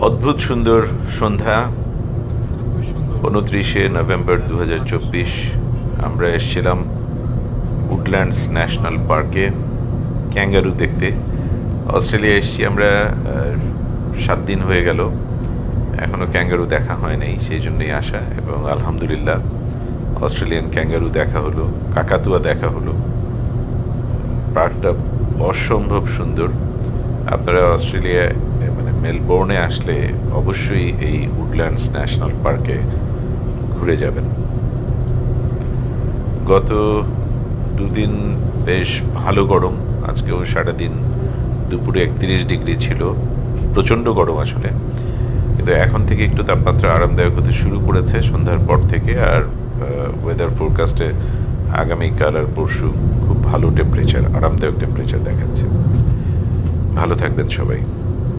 অদ্ভুত সুন্দর সন্ধ্যা, 29শে নভেম্বর 2024। আমরা এসেছিলাম উডল্যান্ডস ন্যাশনাল পার্কে ক্যাঙ্গারু দেখতে। অস্ট্রেলিয়া এসেছি আমরা 7 দিন হয়ে গেল, এখনো ক্যাঙ্গারু দেখা হয় নাই, সেই জন্যই আসা। এবং আলহামদুলিল্লাহ অস্ট্রেলিয়ান ক্যাঙ্গারু দেখা হলো, কাকাতুয়া দেখা হলো। পার্কটা অসম্ভব সুন্দর। আপনারা অস্ট্রেলিয়া মানে মেলবোর্নে আসলে অবশ্যই এই উডল্যান্ডস ন্যাশনাল পার্কে ঘুরে যাবেন। গত 2 দিন বেশ ভালো গরম, আজকেও সারাদিন দুপুরে 31 ডিগ্রি ছিল, প্রচণ্ড গরম আসলে। কিন্তু এখন থেকে একটু তাপমাত্রা আরামদায়ক হতে শুরু করেছে সন্ধ্যার পর থেকে। আর ওয়েদার ফোরকাস্টে আগামীকাল আর পরশু খুব ভালো টেম্পারেচার, আরামদায়ক টেম্পারেচার দেখাচ্ছে। ভালো থাকবেন সবাই।